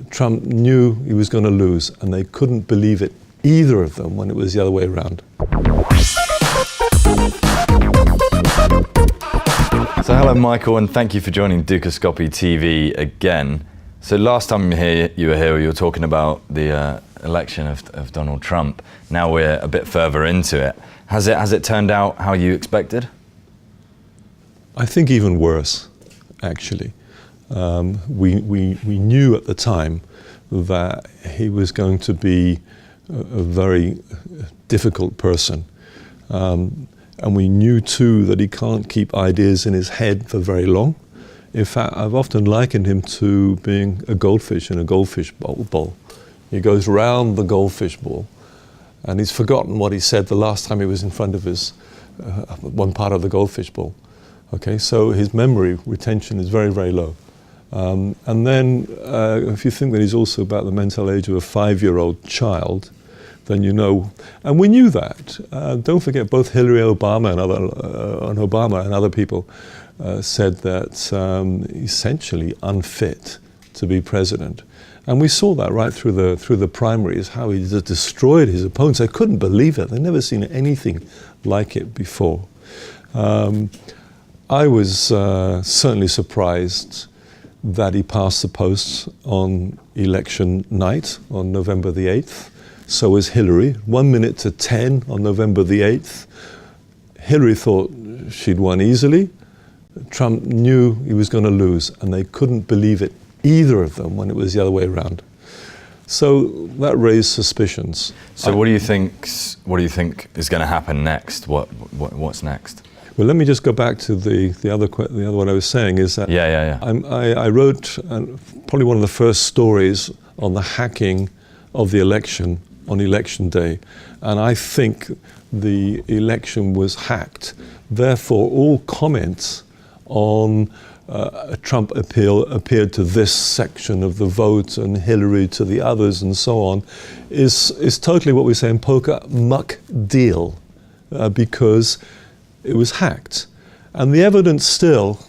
Trump knew he was going to lose, and they couldn't believe it, either of them, when it was the other way around. So hello Michael, and thank you for joining Dukascopy TV again. So last time you were here, you were talking about the election of Donald Trump. Now we're a bit further into it. Has it turned out how you expected? I think even worse, actually. We knew at the time that he was going to be a very difficult person. And we knew too that he can't keep ideas in his head for very long. In fact, I've often likened him to being a goldfish in a goldfish bowl. He goes round the goldfish bowl, and he's forgotten what he said the last time he was in front of his one part of the goldfish bowl. Okay, so his memory retention is very, very low. And then if you think that he's also about the mental age of a 5-year-old child, then you know, and we knew that. Don't forget, both Hillary Obama and other people said that essentially unfit to be president. And we saw that right through the primaries, how he just destroyed his opponents. I couldn't believe it. They'd never seen anything like it before. I was certainly surprised that he passed the post on election night, on November the 8th. So was Hillary. 1 minute to 10 on November the 8th. Hillary thought she'd won easily. Trump knew he was going to lose, and they couldn't believe it, either of them, when it was the other way around. So that raised suspicions. So what do you think is going to happen next? What's next? Well, let me just go back to the other one I was saying is that I wrote probably one of the first stories on the hacking of the election on election day, and I think the election was hacked. Therefore, all comments on a Trump appeal appeared to this section of the vote and Hillary to the others and so on is totally what we say in poker, muck deal, because it was hacked. And the evidence still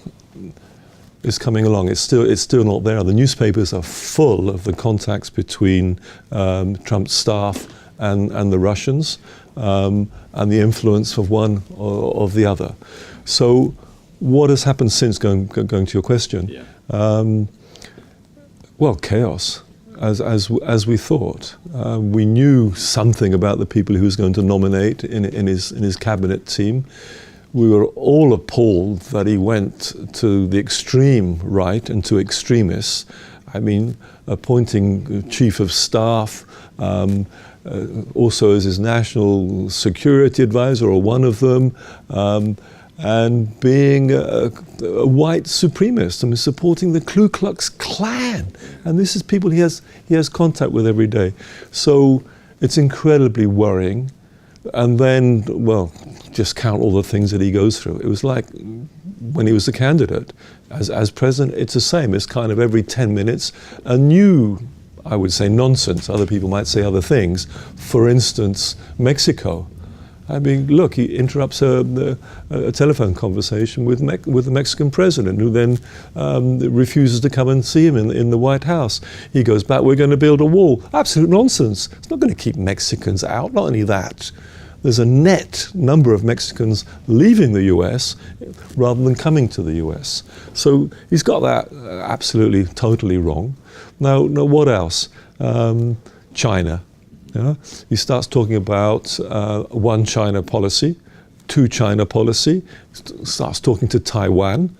is coming along. It's still not there. The newspapers are full of the contacts between Trump's staff and the Russians, and the influence of one or of the other. So what has happened since, going to your question? Yeah. Well, chaos, as we thought. We knew something about the people he was going to nominate in his cabinet team. We were all appalled that he went to the extreme right and to extremists. I mean, appointing chief of staff, also as his national security advisor, or one of them, and being a white supremacist. I mean, supporting the Ku Klux Klan. And this is people he has contact with every day. So it's incredibly worrying. And then, well, just count all the things that he goes through. It was like when he was a candidate. As president, it's the same. It's kind of every 10 minutes, a new, I would say, nonsense. Other people might say other things. For instance, Mexico. I mean, look, he interrupts a telephone conversation with the Mexican president, who then refuses to come and see him in the White House. He goes back, we're going to build a wall. Absolute nonsense. It's not going to keep Mexicans out. Not only that, there's a net number of Mexicans leaving the US rather than coming to the US. So he's got that absolutely, totally wrong. Now what else? China. Yeah? He starts talking about one China policy, two China policy, starts talking to Taiwan,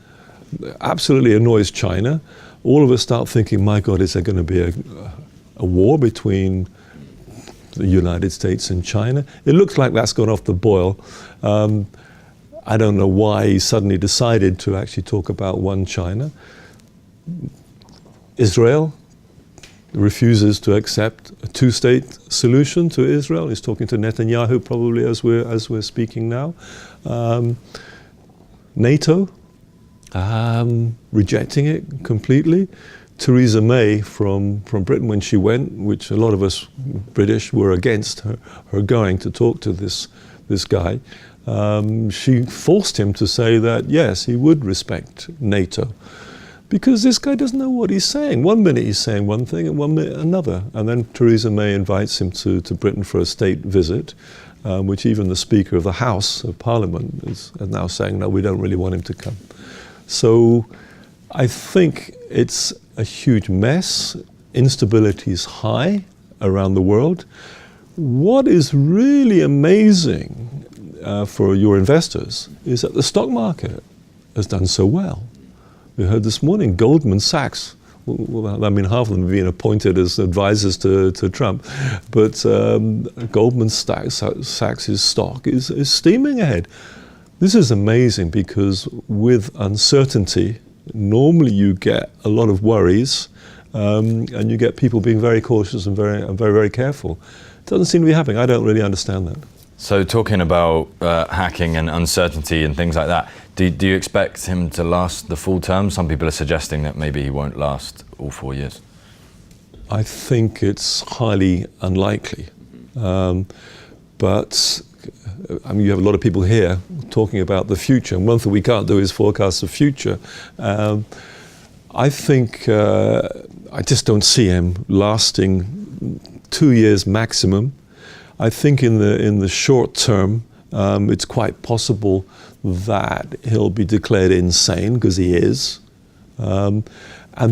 absolutely annoys China. All of us start thinking, my God, is there going to be a war between the United States and China? It looks like that's gone off the boil. I don't know why he suddenly decided to actually talk about one China. Israel refuses to accept a two-state solution to Israel. He's talking to Netanyahu probably as we're speaking now. NATO, rejecting it completely. Theresa May from Britain, when she went, which a lot of us British were against her going to talk to this guy, she forced him to say that yes, he would respect NATO. Because this guy doesn't know what he's saying. 1 minute he's saying one thing and 1 minute another. And then Theresa May invites him to Britain for a state visit, which even the Speaker of the House of Parliament is now saying, no, we don't really want him to come. So I think it's a huge mess. Instability is high around the world. What is really amazing for your investors is that the stock market has done so well. We heard this morning Goldman Sachs, well, I mean, half of them have been appointed as advisors to Trump, but Goldman Sachs' stock is steaming ahead. This is amazing because with uncertainty, normally you get a lot of worries, and you get people being very cautious and very careful. It doesn't seem to be happening. I don't really understand that. So talking about hacking and uncertainty and things like that, do you expect him to last the full term? Some people are suggesting that maybe he won't last all 4 years. I think it's highly unlikely. But I mean, you have a lot of people here talking about the future, and one thing we can't do is forecast the future. I think I just don't see him lasting 2 years maximum. I think in the short term, it's quite possible that he'll be declared insane, because he is. And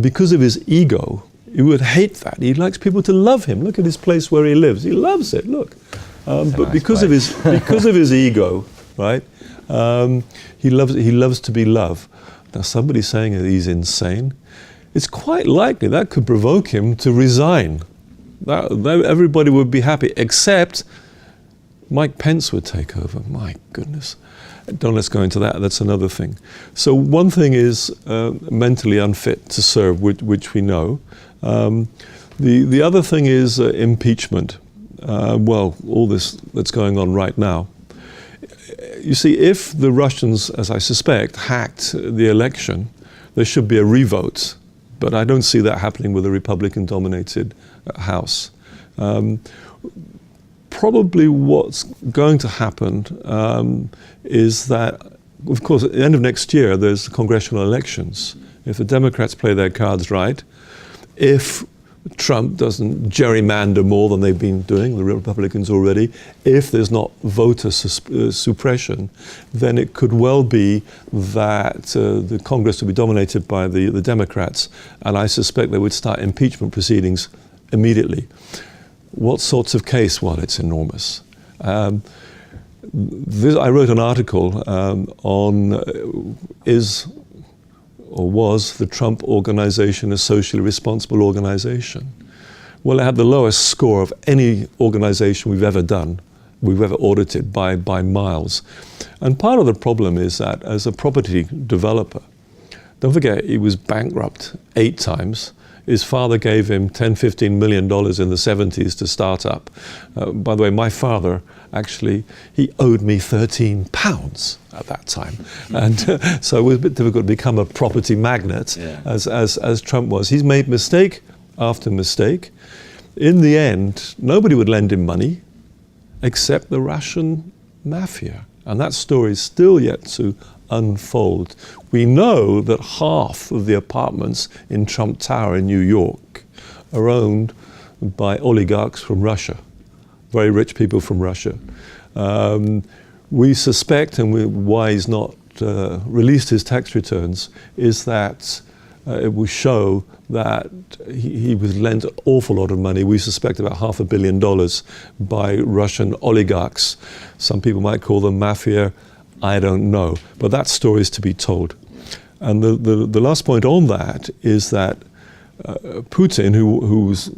because of his ego, he would hate that. He likes people to love him. Look at his place where he lives. He loves it, look. But nice because of his ego, right, he loves to be loved. Now somebody's saying that he's insane. It's quite likely that could provoke him to resign. That everybody would be happy, except Mike Pence would take over. My goodness. Let's go into that. That's another thing. So one thing is mentally unfit to serve, which we know. The other thing is impeachment. Well, all this that's going on right now. You see, if the Russians, as I suspect, hacked the election, there should be a revote. But I don't see that happening with a Republican-dominated House. Probably what's going to happen is that, of course, at the end of next year, there's congressional elections. If the Democrats play their cards right, if Trump doesn't gerrymander more than they've been doing, the Republicans already, if there's not voter suppression, then it could well be that the Congress will be dominated by the Democrats, and I suspect they would start impeachment proceedings immediately. What sorts of case? Well, it's enormous. I wrote an article on was the Trump organization a socially responsible organization? Well, it had the lowest score of any organization we've ever audited by miles. And part of the problem is that as a property developer, don't forget he was bankrupt 8 times. His father gave him $10–15 million in the 70s to start up. By the way, my father, actually, he owed me £13 at that time. And so it was a bit difficult to become a property magnate, as Trump was. He's made mistake after mistake. In the end, nobody would lend him money except the Russian mafia. And that story is still yet to unfold. We know that half of the apartments in Trump Tower in New York are owned by oligarchs from Russia, very rich people from Russia. We suspect, and why he's not released his tax returns, is that it will show that he was lent an awful lot of money. We suspect about $500 million by Russian oligarchs. Some people might call them mafia. I don't know, but that story is to be told. And the last point on that is that Putin, who's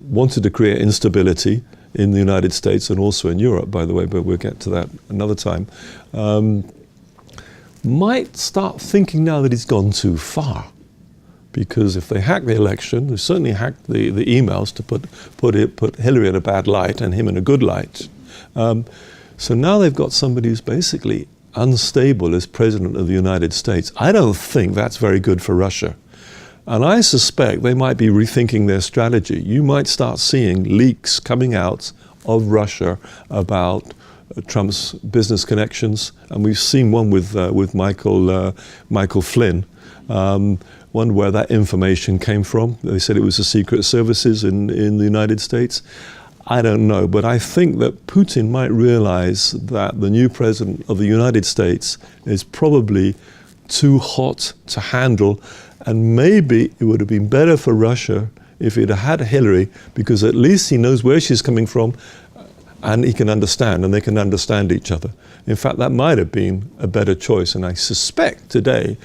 wanted to create instability in the United States and also in Europe, by the way, but we'll get to that another time, might start thinking now that he's gone too far. Because if they hack the election, they certainly hacked the emails to put Hillary in a bad light and him in a good light. So now they've got somebody who's basically unstable as president of the United States. I don't think that's very good for Russia. And I suspect they might be rethinking their strategy. You might start seeing leaks coming out of Russia about Trump's business connections. And we've seen one with Michael Flynn, wonder where that information came from. They said it was the secret services in the United States. I don't know, but I think that Putin might realize that the new president of the United States is probably too hot to handle, and maybe it would have been better for Russia if it had Hillary, because at least he knows where she's coming from and he can understand, and they can understand each other. In fact, that might have been a better choice, and I suspect today,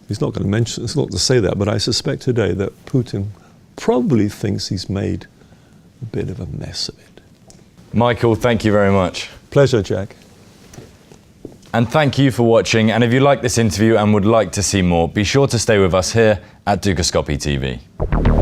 he's not going to mention, it's not to say that, but I suspect today that Putin probably thinks he's made a bit of a mess of it. Michael, thank you very much. Pleasure, Jack. And thank you for watching. And if you like this interview and would like to see more, be sure to stay with us here at Dukascopy TV.